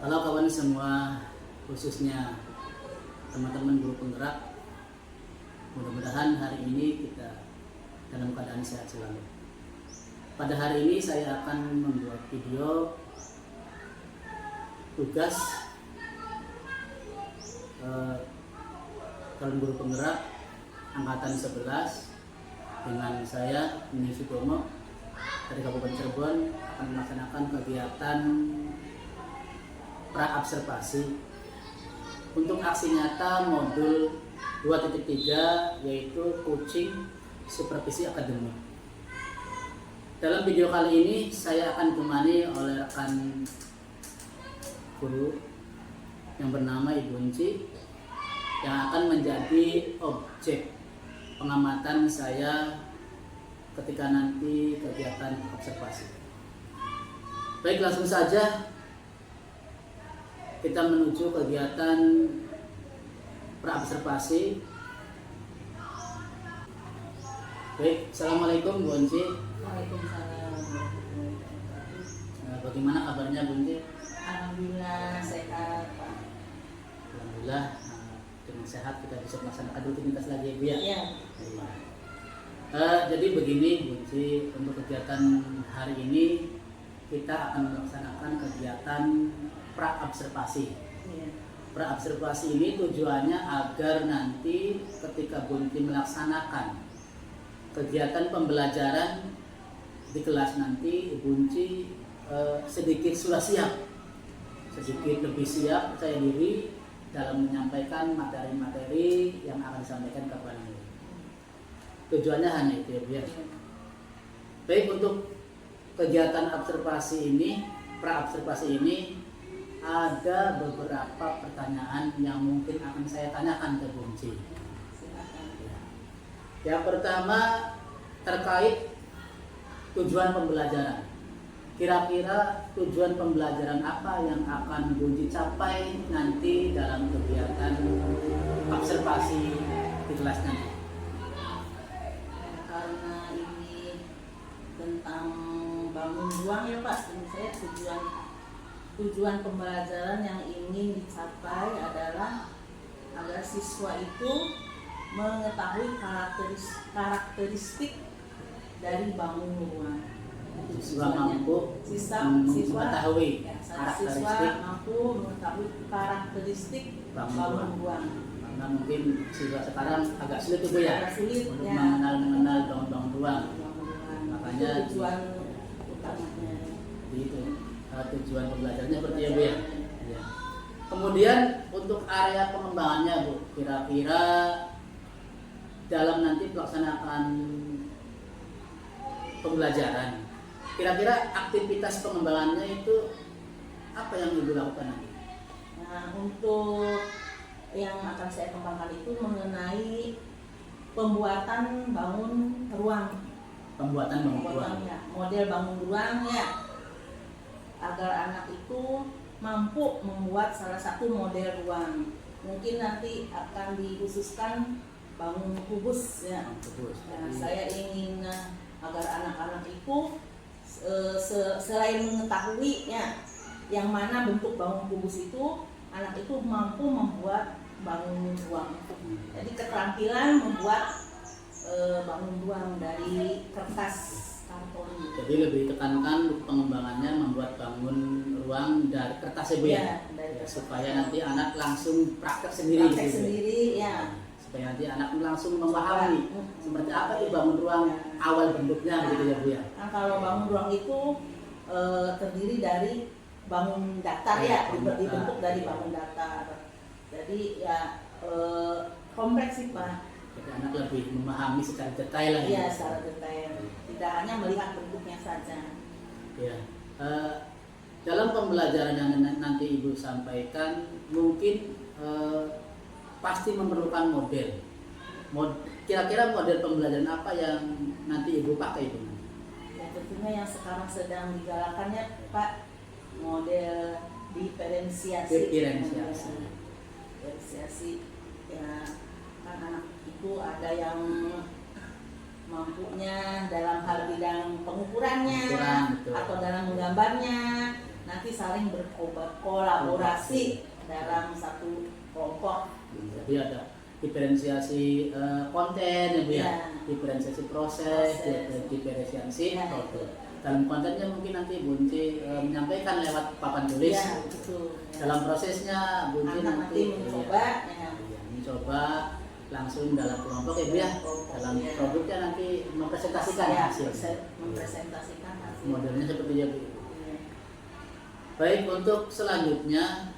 Halo kawan semua, khususnya teman-teman guru penggerak. Mudah-mudahan hari ini kita dalam keadaan sehat selalu. Pada hari ini saya akan membuat video tugas calon guru penggerak angkatan 11 dengan saya Nini Sutomo dari Kabupaten Cirebon akan melaksanakan kegiatan pra-observasi untuk aksi nyata modul 2.3 yaitu coaching supervisi akademik. Dalam video kali ini saya akan ditemani oleh rekan guru yang bernama Ibu Unci yang akan menjadi objek pengamatan saya ketika nanti kegiatan observasi. Baik, langsung saja kita menuju kegiatan pra-observasi. Baik, Assalamualaikum Bu Unci. Waalaikumsalam. Bagaimana kabarnya Bu Unci? Alhamdulillah sehat, Pak. Alhamdulillah dengan sehat kita bisa melaksanakan rutinitas lagi Bu ya. Iya. Jadi begini Bu Unci, untuk kegiatan hari ini kita akan melaksanakan kegiatan pra-observasi. Iya. Pra-observasi ini tujuannya agar nanti ketika Bu Unci melaksanakan kegiatan pembelajaran di kelas nanti, Ibu Unci sedikit sudah siap, sedikit lebih siap percaya diri dalam menyampaikan materi-materi yang akan disampaikan kepada Ibu. Tujuannya hanya itu ya Bu ya. Baik, untuk kegiatan observasi ini, pra-observasi ini ada beberapa pertanyaan yang mungkin akan saya tanyakan ke Bu Unci. Yang pertama terkait tujuan pembelajaran. Kira-kira tujuan pembelajaran apa yang akan Bu Unci capai nanti dalam kegiatan observasi di kelas nanti? Karena ini tentang bangun ruang ya Pak, saya tujuan pembelajaran yang ingin dicapai adalah agar siswa itu mengetahui karakteristik dari bangun ruang. Siswa mampu siswa mengetahui siswa karakteristik mampu mengetahui karakteristik bangun bangun ruang. karena mungkin siswa sekarang agak sulit Bu ya Agak sulit, untuk ya. mengenal bangun ruang. Makanya itu tujuan utamanya. Jadi itu tujuan pembelajarannya seperti ya Bu ya. Ya. Kemudian untuk area pengembangannya Bu, kira-kira dalam nanti pelaksanaan pembelajaran, kira-kira aktivitas pengembangannya itu apa yang Ibu lakukan nanti? Nah, untuk yang akan saya kembangkan itu mengenai pembuatan bangun ruang. Pembuatan bangun ruang. Ya, model bangun ruang ya, agar anak itu mampu membuat salah satu model ruang. Mungkin nanti akan dikhususkan bangun kubus ya. Nah, saya ingin agar anak-anak itu selain mengetahui ya yang mana bentuk bangun kubus itu, anak itu mampu membuat bangun ruang. Jadi keterampilan membuat bangun ruang dari kertas karton. Jadi lebih tekankan pengembangannya membuat bangun ruang dari kertas ya Bu ya, supaya nanti anak langsung praktek sendiri. Praktek sendiri ya. Supaya nanti anak langsung memahami seperti apa itu bangun ruang awal bentuknya gitu ya Bu ya. Nah, kalau bangun ruang itu terdiri dari bangun datar ya, dibentuk dari bangun datar. Jadi ya kompleks sih Pak. Jadi anak lebih memahami secara detail lah. Iya, secara detail. Tidak hanya melihat bentuknya saja. Ya. Dalam pembelajaran yang nanti Ibu sampaikan mungkin pasti memerlukan model. Kira-kira model pembelajaran apa yang nanti Ibu pakai itu? Ya tentunya yang sekarang sedang digalakannya Pak, model diferensiasi. Diferensiasi ya, kan anak itu ada yang mampunya dalam hal bidang pengukurannya atau dalam menggambarnya, nanti saling berkolaborasi dalam satu kelompok. Jadi ada diferensiasi konten ya Bu ya, Ya. diferensiasi proses, diferensiasi Ya, produk. Dalam kontennya mungkin nanti Bunci menyampaikan lewat papan tulis. Ya, betul. Ya. Dalam prosesnya Bunci Anak nanti mencoba, ya. mencoba langsung dalam kelompok ya Bu ya. Dalam Ya. produknya nanti mempresentasikan Ya, hasil. mempresentasikan hasil. Modelnya seperti itu Bu. Ya. Baik, untuk selanjutnya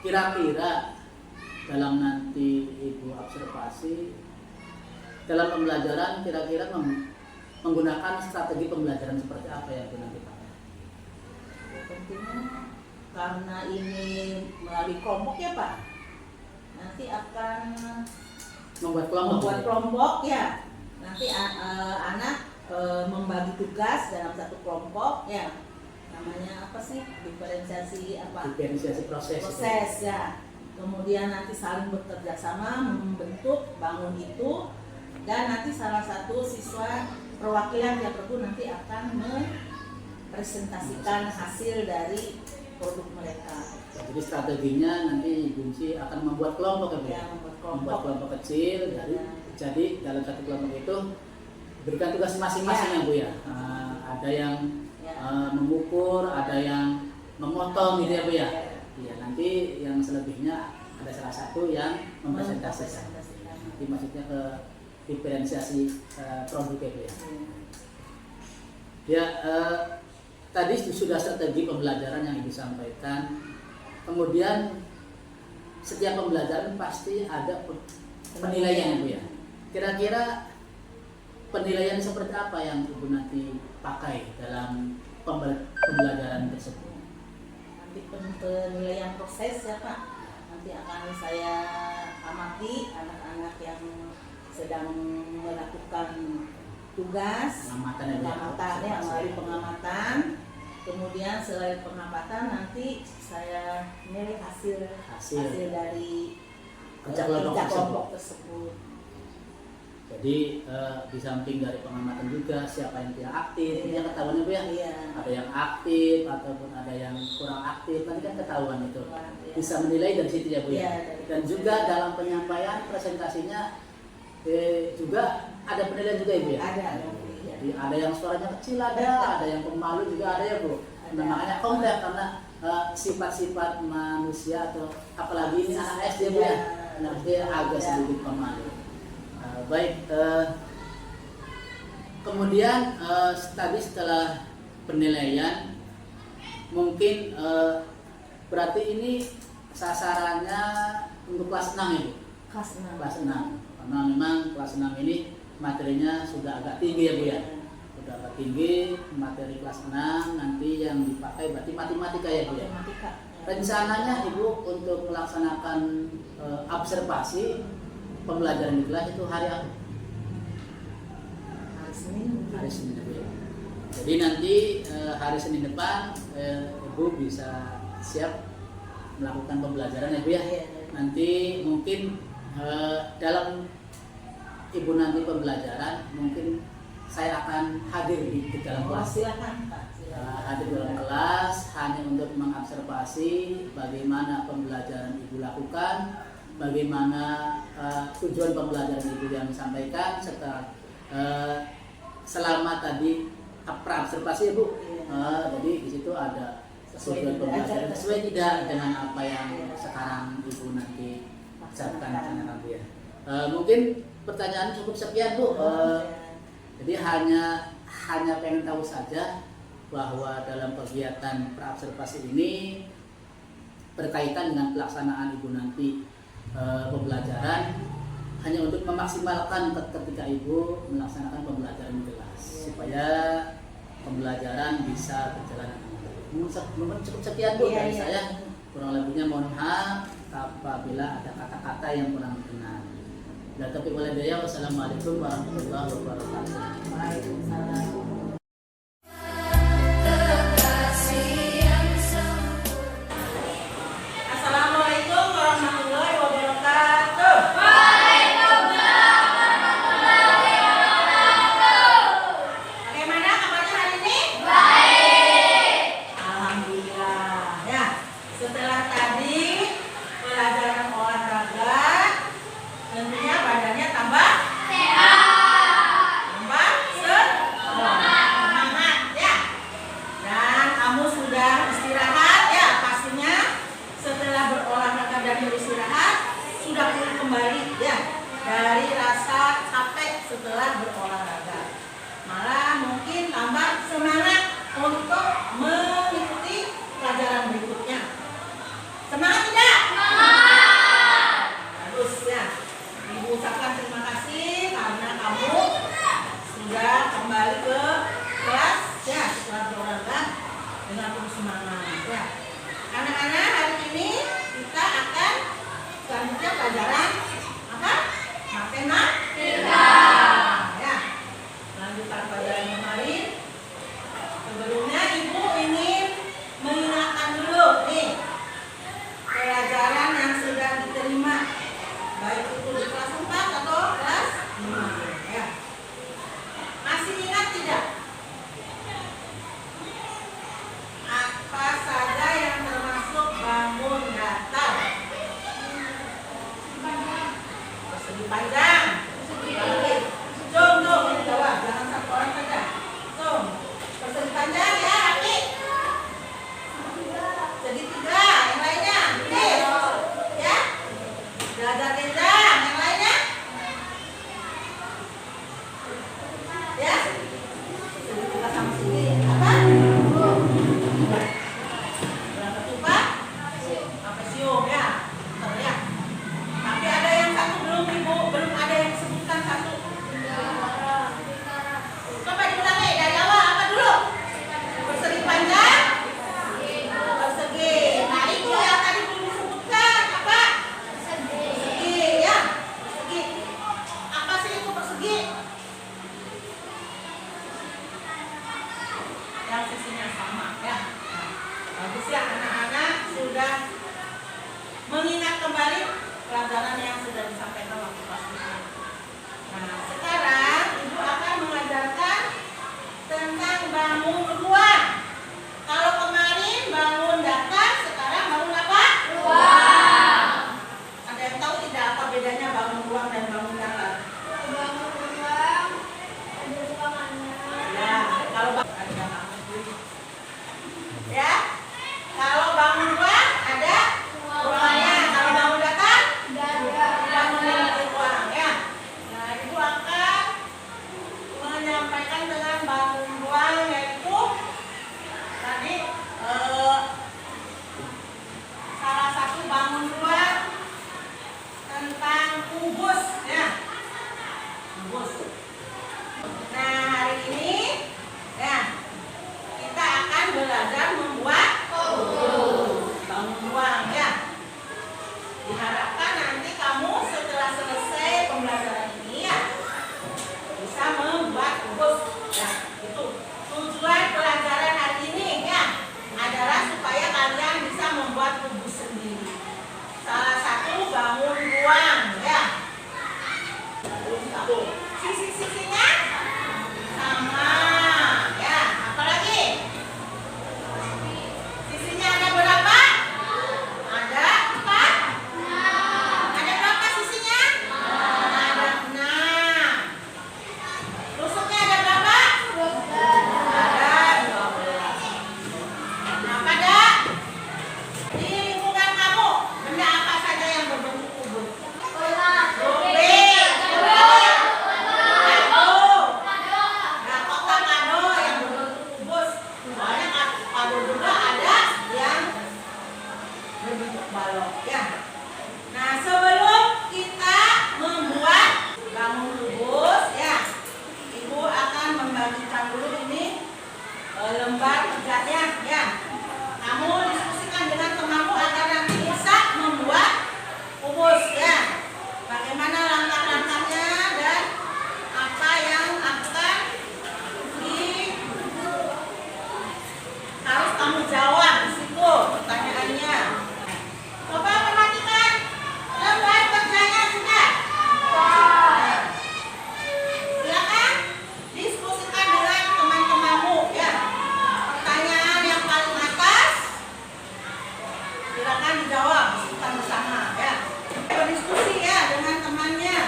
kira-kira dalam nanti Ibu observasi dalam pembelajaran kira-kira menggunakan strategi pembelajaran seperti apa yang Ibu nanti pakai? Tentunya karena ini melalui kelompok ya Pak, nanti akan Membuat kelompok. kelompok ya. Nanti anak membagi tugas dalam satu kelompok ya. Namanya apa sih? Diferensiasi apa? Diferensiasi proses. Proses ya. Kemudian nanti saling bekerja sama membentuk bangun itu, dan nanti salah satu siswa perwakilan yang perlu nanti akan mempresentasikan hasil dari produk mereka. Jadi strateginya nanti Bunci akan membuat kelompok ya Bu? Ya, Membuat kelompok kecil dari jadi dalam satu kelompok itu berikan tugas masing-masing ya Bu ya. Ada yang mengukur, ada yang memotong gitu ya Bu ya. Iya, nanti yang selebihnya ada salah satu yang mempresentasikan. Nanti maksudnya ke diferensiasi produk ya Bu ya. Ya, tadi sudah strategi pembelajaran yang Ibu sampaikan. Kemudian setiap pembelajaran pasti ada penilaian ya Bu ya. Kira-kira penilaian seperti apa yang Ibu nanti pakai dalam pembelajaran tersebut? Nanti penilaian proses ya Pak. Nanti akan saya amati anak-anak yang sedang melakukan tugas Pengamatan ya, melalui pengamatan. Kemudian selain pengamatan nanti saya nilai hasil dari kerja kelompok tersebut. Jadi di samping dari pengamatan juga siapa yang tidak aktif, ini yang ketahuan Bu ya. Iya. Ada yang aktif ataupun ada yang kurang aktif, nanti kan ketahuan itu. Iya. Bisa menilai dari situ ya Bu ya. Iya, Dan juga dalam penyampaian presentasinya juga ada penilaian juga ya Bu ya. Ada. Jadi ada yang suaranya kecil ada yang pemalu juga ada ya Bu. Nah, makanya kompleks karena sifat-sifat manusia atau apalagi ini anak SD Bu ya. Anak SD agak sedikit pemalu. Baik, kemudian tadi setelah penilaian mungkin berarti ini sasarannya untuk kelas 6 ya Bu? Kelas 6. Karena memang kelas 6 ini materinya sudah agak tinggi ya Bu ya? Sudah agak tinggi, materi kelas 6 nanti yang dipakai berarti matematika ya Bu ya? Rencananya Ibu untuk melaksanakan observasi pembelajaran di kelas itu hari apa? Hari Senin ya. Jadi nanti hari Senin depan Ibu bisa siap melakukan pembelajaran ya Bu ya. Nanti mungkin dalam Ibu nanti pembelajaran mungkin saya akan hadir di dalam kelas. Silakan Pak. Hadir dalam kelas hanya untuk mengobservasi bagaimana pembelajaran Ibu lakukan, bagaimana tujuan pembelajaran Ibu yang disampaikan, serta selama tadi pra-observasi Bu. Jadi di situ ada tujuan pembelajaran sesuai tidak dengan apa yang sekarang Ibu nanti ucapkan Bu ya. Mungkin pertanyaan cukup sekian Bu. Jadi hanya pengen tahu saja bahwa dalam kegiatan pra-observasi ini berkaitan dengan pelaksanaan Ibu nanti pembelajaran hanya untuk memaksimalkan ketika Ibu melaksanakan pembelajaran di kelas supaya pembelajaran bisa berjalan. Mungkin cukup sekian Bu dari saya. Kurang lebihnya mohon maaf apabila ada kata-kata yang kurang berkenan. Dan taufiq wal hidayah. Wassalamualaikum warahmatullahi wabarakatuh. Waalaikumsalam. Assalamualaikum warahmatullahi wabarakatuh. Bagaimana kabarnya hari ini? Baik. Alhamdulillah. sudah mengingat kembali pelajaran yang sudah disampaikan waktu kelas 5. Nah, sekarang Ibu akan mengajarkan tentang bangun ruang. Kalau kemarin bangun datar, sekarang bangun apa? Ruang. Ada yang tahu tidak apa bedanya bangun ruang dan bangun datar? Bangun ruang ada ruangannya. Ya, kalau ya, kalau bangun ruang ada ruangnya. Kalau bangun datar bangun ruang ya. Nah, Ibu akan menyampaikan dengan bangun ruang, yaitu tadi salah satu bangun ruang tentang kubus ya. Kubus. Nah, hari ini ya kita akan belajar membuat bangun ruang ya. Diharapkan nanti kamu setelah selesai pembelajaran ini ya bisa membuat kubus. Ya, itu tujuan pelajaran hari ini ya, adalah supaya kalian bisa membuat kubus sendiri. Salah satu bangun ruang ya. Sisi-sisinya sama ya. Apalagi? Sisinya ada berapa? Ada 4. Ada berapa sisinya? Ada 6. Rusuknya ada berapa? Ada 12. Nah, pada di lingkungan kamu, benda apa saja yang berbentuk kubus? Dobel, kado. Nah, kotak kado yang berbentuk kubus. Soalnya kado juga ada yang berbentuk balok ya. Nah, sebelum kita membuat bangun kubus ya, Ibu akan membagikan dulu ini lembar kerjanya ya. Kamu diskusikan dengan temanmu agar nanti bisa membuat kubus ya. Bagaimana langkah-langkahnya dan apa yang akan harus kamu jawab di situ pertanyaannya. Coba perhatikan lembar kerjanya sudah. Nah, silakan diskusikan dengan teman-temanmu ya. Pertanyaan yang paling atas silakan dijawab, diskusikan bersama ya. Berdiskusi ya dengan temannya.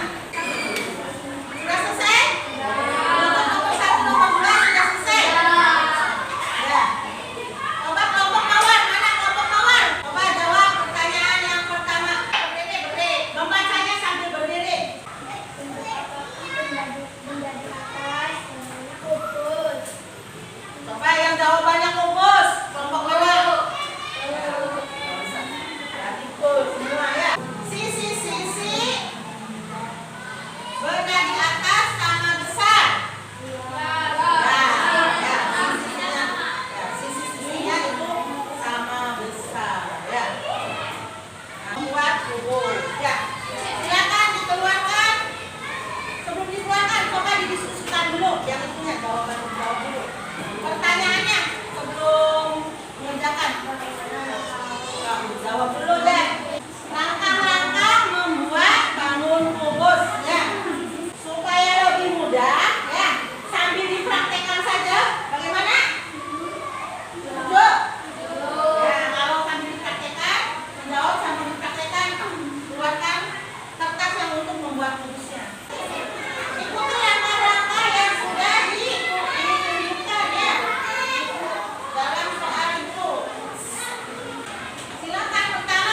Sudah selesai? Nomor 1, nomor 2 sudah selesai? Ya. Coba kelompok mawar, mana kelompok mawar? Coba jawab pertanyaan yang pertama. Berdiri. Membacanya sambil berdiri. Coba yang jawabannya kubus, kelompok mawar. Berarti kubus semua ya. Sisi-sisi benda di atas sama besar. Sisi-sisinya itu sama besar ya. Membuat kubus ya. Silakan dikeluarkan. Sebelum dikeluarkan, coba didiskusikan dulu. Yang itunya jawab dulu. Pertanyaannya sebelum mengerjakan. Jawab dulu deh. Langkah-langkah membuat bangun kubus ya. Supaya lebih mudah ya, sambil dipraktekkan saja. Bagaimana? Setuju? Ya, kalau sambil dipraktekkan, menjawab sambil dipraktekkan, keluarkan kertas yang untuk membuat kubusnya. Ikuti langkah-langkah yang sudah ditunjukkan ya dalam soal itu. Silakan pertama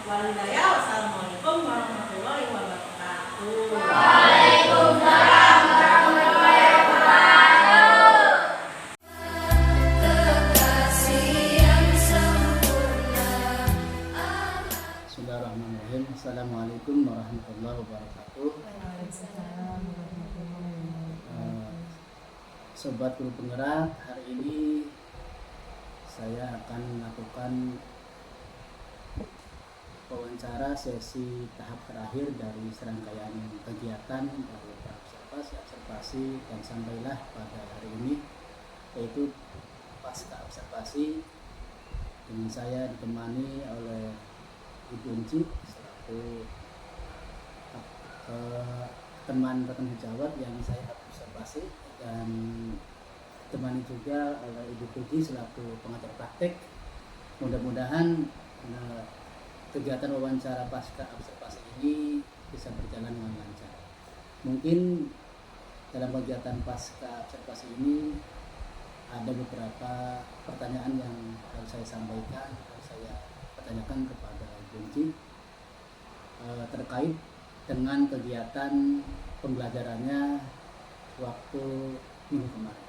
Walhidayah. Wassalamualaikum warahmatullahi wabarakatuh. Waalaikumsalam warahmatullahi wabarakatuh. Bismillahirrahmanirrahim. Assalamualaikum warahmatullahi wabarakatuh. Sobat Guru Penggerak, hari ini saya akan melakukan wawancara sesi tahap terakhir dari serangkaian kegiatan dari observasi dan sampailah pada hari ini, yaitu pasca observasi. Dengan saya ditemani oleh Ibu Unci selaku teman rekan sejawat yang saya observasi, dan ditemani juga oleh Ibu Puji selaku pengajar praktek. Mudah-mudahan kegiatan wawancara pasca observasi ini bisa berjalan dengan lancar. Mungkin dalam kegiatan pasca observasi ini ada beberapa pertanyaan yang harus saya sampaikan, harus saya pertanyakan kepada Ibu Unci terkait dengan kegiatan pembelajarannya waktu minggu kemarin.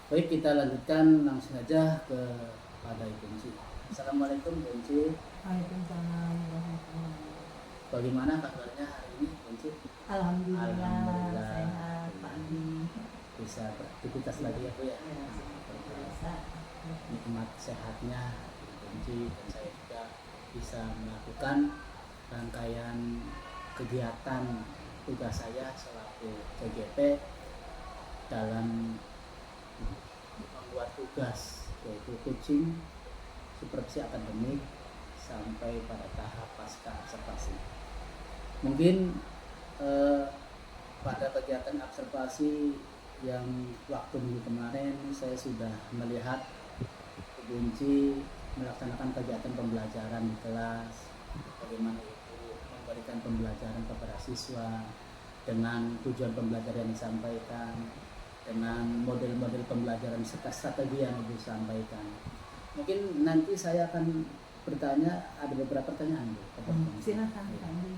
Baik, kita lanjutkan langsung saja kepada Ibu Unci. Assalamualaikum Bu Unci. Waalaikumsalam warahmatullahi wabarakatuh. Bagaimana kabarnya hari ini Bu Unci? Alhamdulillah sehat Pak Andi. Bisa beraktivitas lagi ya Bu ya? Biasa. Nikmat sehatnya Bu Unci, dan saya juga bisa melakukan rangkaian kegiatan tugas saya selaku CGP dalam membuat tugas, yaitu coaching supervisi akademik sampai pada tahap pasca observasi. Mungkin pada kegiatan observasi yang waktu minggu kemarin saya sudah melihat Ibu Unci melaksanakan kegiatan pembelajaran di kelas, bagaimana Ibu memberikan pembelajaran kepada siswa dengan tujuan pembelajaran yang disampaikan, dengan model-model pembelajaran serta strategi yang Ibu sampaikan. Mungkin nanti saya akan bertanya, ada beberapa pertanyaan Bu. Silakan Pak Andi.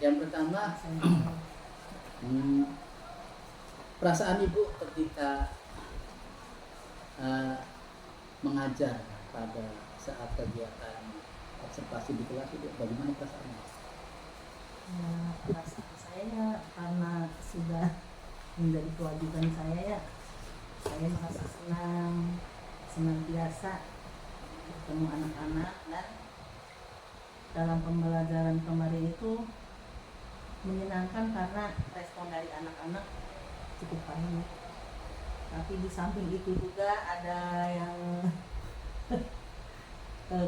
Yang pertama, perasaan Ibu ketika mengajar pada saat kegiatan observasi di kelas itu, bagaimana perasaannya? Ya, perasaan saya karena sudah menjadi kewajiban saya merasa senantiasa bertemu anak-anak, dan dalam pembelajaran kemarin itu menyenangkan karena respon dari anak-anak cukup baik. Tapi di samping itu juga ada yang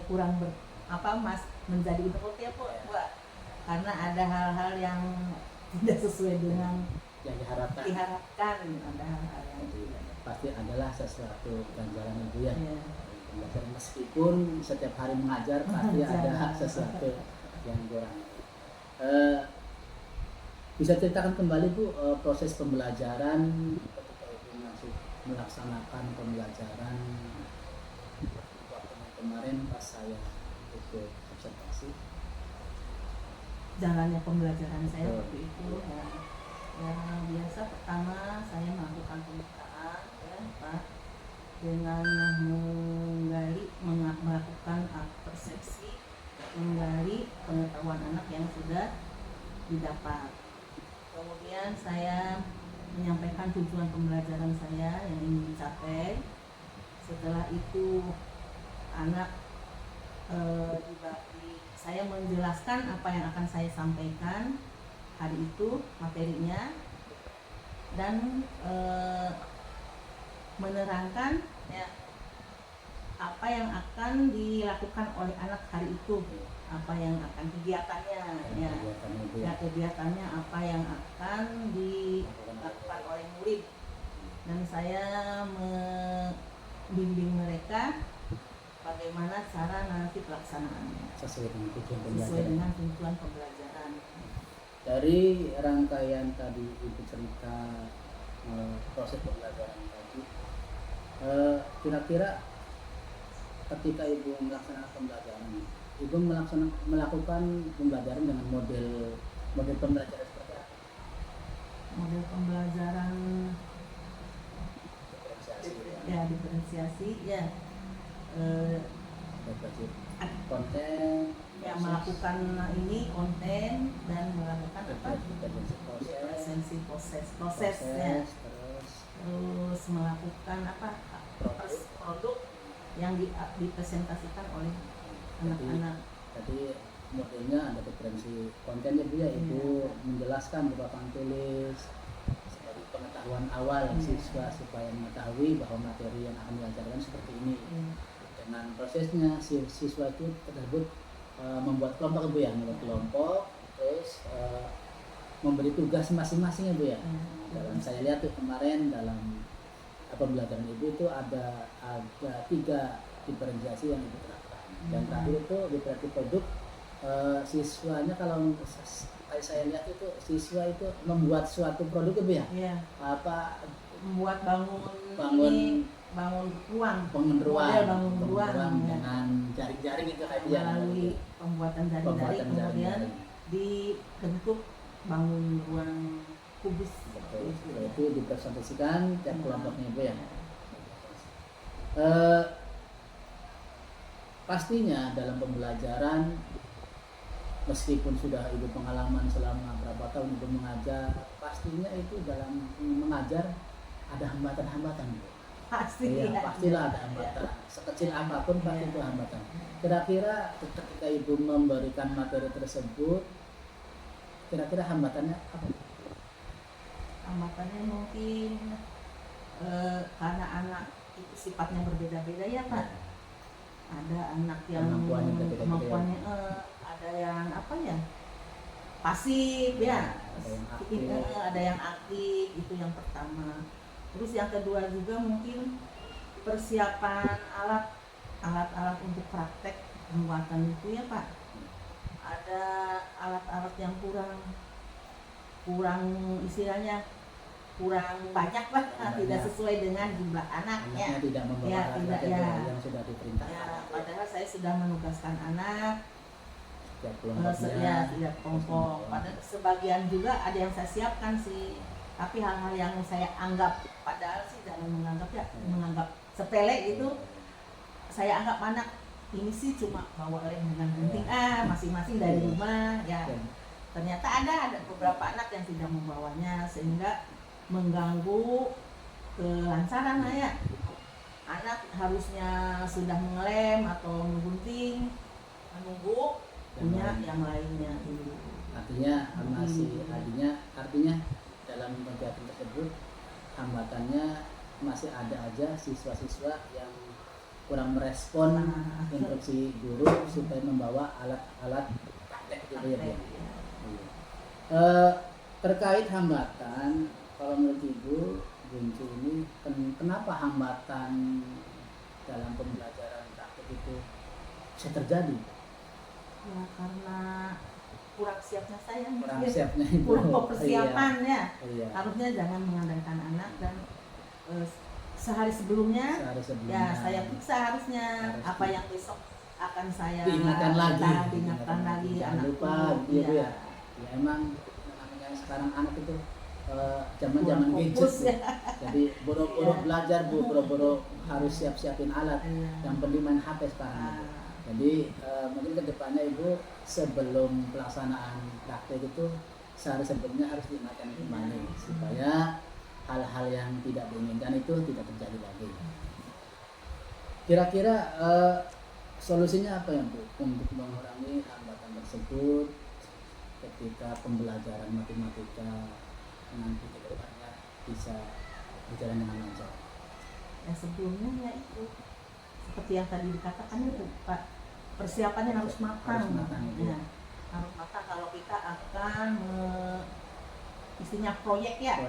kurang menjadi seperti apa Bu? Karena ada hal-hal yang tidak sesuai dengan Yang diharapkan ada hal-hal yang pasti adalah sesuatu ganjaran Ibu ya. ya. Pembelajaran, meskipun setiap hari mengajar pasti ada sesuatu yang kurang. Bisa ceritakan kembali Bu proses pembelajaran ketika Ibu masih melaksanakan pembelajaran waktu kemarin pas saya ikut observasi. Jalannya pembelajaran saya waktu itu ya biasa. Pertama saya melakukan pembukaan ya Pak, dengan melakukan persepsi, menggali pengetahuan anak yang sudah didapat. Kemudian saya menyampaikan tujuan pembelajaran saya yang ingin dicapai. Setelah itu anak saya menjelaskan apa yang akan saya sampaikan hari itu, materinya, dan menerangkan ya apa yang akan dilakukan oleh anak hari itu, apa yang akan kegiatannya kegiatannya apa yang akan dilakukan oleh murid, dan saya membimbing mereka bagaimana cara nanti pelaksanaannya Sesuai dengan tujuan pembelajaran. Dari rangkaian tadi Ibu cerita proses pembelajaran tadi, kira-kira ketika ibu melaksanakan pembelajaran, ibu melakukan pembelajaran dengan model pembelajaran seperti apa? Model pembelajaran Diferensiasi ya diferensiasi ya, berbasis konten, ya melakukan ini konten dan melakukan apa intervensi proses ya, terus melakukan apa produk yang dipresentasikan oleh anak-anak. Tadi modelnya ada diferensi kontennya Bu ya, Ibu menjelaskan berupa papan tulis sebagai pengetahuan awal siswa supaya mengetahui bahwa materi yang akan diajarkan seperti ini. Dengan prosesnya siswa itu tersebut membuat kelompok Bu ya, membuat kelompok, terus memberi tugas masing-masing ya Bu ya. Dalam saya lihat tuh kemarin dalam pembelajaran Ibu itu ada 3 diferensiasi yang Ibu terapkan. Dan terakhir itu diferensiasi produk, siswanya kalau saya lihat itu siswa itu membuat suatu produk Bu ya. Iya. Apa Membuat bangun ruang bangun ruang ya. dengan jaring-jaring itu kayak dia melalui pembuatan jaring-jaring kemudian dibentuk bangun ruang kubus. Itu dipresentasikan tiap kelompoknya Bu ya. Pastinya dalam pembelajaran, meskipun sudah Ibu pengalaman selama berapa tahun Ibu mengajar, pastinya itu dalam mengajar ada hambatan-hambatan Bu. Pastilah ada hambatan. Sekecil apapun pasti itu hambatan. Kira-kira ketika Ibu memberikan materi tersebut, kira-kira hambatannya apa? Hambatannya mungkin karena anak itu sifatnya berbeda-beda ya Pak. Ada anak yang kemampuannya ada yang apa ya, pasif ya, ada yang aktif, itu yang pertama. Terus yang kedua juga mungkin persiapan alat-alat untuk praktek pembuatan itu ya Pak. Ada alat-alat yang kurang istilahnya kurang banyak Pak, tidak sesuai dengan jumlah anaknya. Tidak membawa alat yang sudah diperintahkan. Ya, padahal saya sudah menugaskan anak setiap kelompok. Padahal sebagian juga ada yang saya siapkan sih. Tapi hal-hal yang saya anggap, padahal sih jangan menganggap sepele itu, saya anggap anak ini sih cuma bawa lem dengan gunting masing-masing dari rumah ya. Ternyata ada beberapa anak yang tidak membawanya sehingga mengganggu kelancaran ya. Anak harusnya sudah mengelem atau menggunting, menunggu punya yang lainnya dulu. Artinya dalam kegiatan tersebut hambatannya masih ada aja siswa-siswa yang kurang merespon instruksi guru supaya membawa alat-alat praktek gitu ya. Terkait hambatan, kalau menurut Ibu Bunci ini kenapa hambatan dalam pembelajaran praktek itu bisa terjadi? Ya karena kurang siapnya saya, kurang persiapannya. Harusnya jangan mengandalkan anak dan sehari sebelumnya ya saya periksa harusnya apa yang besok akan saya diingatkan lagi anak lupa gitu ya. Ya emang namanya sekarang anak itu zaman gadget ya. Jadi boro-boro belajar Bu, boro-boro harus siapin alat. Yang penting main HP sekarang. Jadi mungkin kedepannya Ibu sebelum pelaksanaan praktek itu sehari sebelumnya harus diingatkan kembali supaya hal-hal yang tidak diinginkan itu tidak terjadi lagi. Kira-kira solusinya apa ya Bu untuk mengurangi hambatan tersebut ketika pembelajaran matematika nanti kedepannya bisa berjalan dengan lancar? Ya sebelumnya ya itu seperti yang tadi dikatakan itu Pak, persiapannya harus matang. Ya, harus matang kalau kita akan istilahnya proyek ya,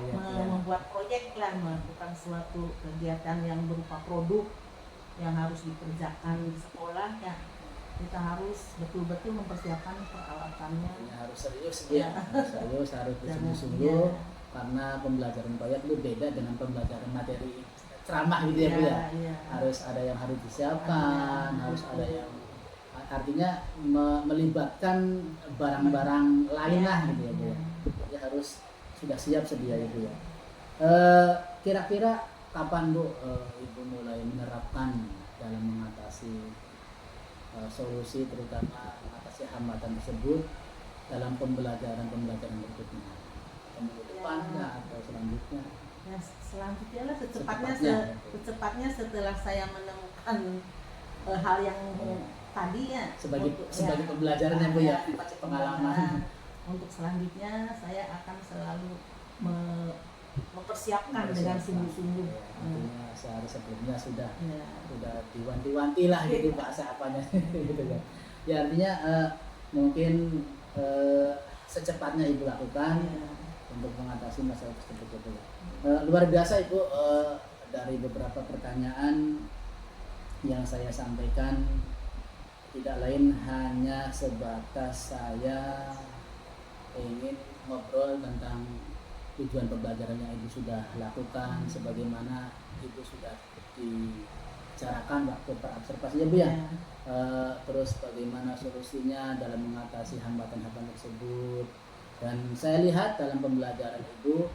membuat proyek lah, melakukan suatu kegiatan yang berupa produk yang harus dikerjakan di sekolah ya, kita harus betul-betul mempersiapkan peralatannya. Ya, harus serius ya, harus bersungguh-sungguh karena pembelajaran proyek itu beda dengan pembelajaran materi ceramah gitu ya Bu ya. Iya. Harus ada yang harus disiapkan, harus ada yang artinya melibatkan barang-barang lain lah gitu ya Bu ya. Jadi harus sudah siap sedia itu ya. Kira-kira kapan Bu Ibu mulai menerapkan dalam mengatasi solusi terutama mengatasi hambatan tersebut dalam pembelajaran berikutnya, minggu depan atau selanjutnya? Ya, selanjutnya lah Secepatnya. secepatnya setelah saya menemukan hal yang tadi ya Sebagai pembelajaran ya Bu ya, pengalaman. Untuk selanjutnya saya akan selalu mempersiapkan dengan sungguh-sungguh. Ya, artinya sehari sebelumnya sudah Ya. diwanti-wanti lah gitu bahasa apanya gitu kan. Ya artinya mungkin secepatnya Ibu lakukan Ya. untuk mengatasi masalah tersebut gitu ya. Luar biasa Ibu, dari beberapa pertanyaan yang saya sampaikan tidak lain hanya sebatas saya ingin ngobrol tentang tujuan pembelajaran yang Ibu sudah lakukan, sebagaimana Ibu sudah dibicarakan waktu perobservasi ya Bu ya. Terus bagaimana solusinya dalam mengatasi hambatan-hambatan tersebut, dan saya lihat dalam pembelajaran Ibu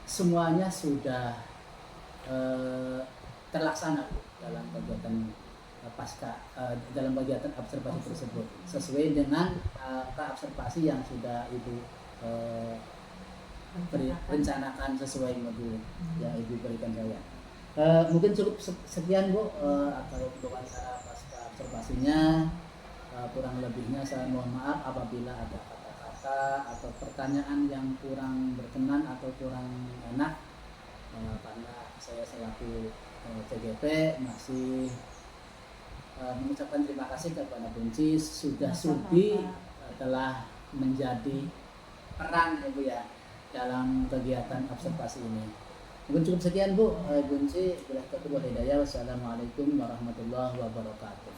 semuanya sudah terlaksana dalam kegiatan pasca dalam kegiatan observasi tersebut sesuai dengan praobservasi yang sudah Ibu rencanakan sesuai modul yang Ibu berikan saya. Mungkin cukup sekian Bu atau wawancara pasca observasinya. Kurang lebihnya saya mohon maaf apabila ada kata-kata atau pertanyaan yang kurang berkenan atau kurang enak, karena saya selaku CGP masih mengucapkan terima kasih kepada Buncis sudah sudi telah menjadi peran ya Bu ya dalam kegiatan observasi ini. Mungkin cukup sekian Bu. Bunci, bila ketemu hidayah. Wassalamualaikum warahmatullahi wabarakatuh.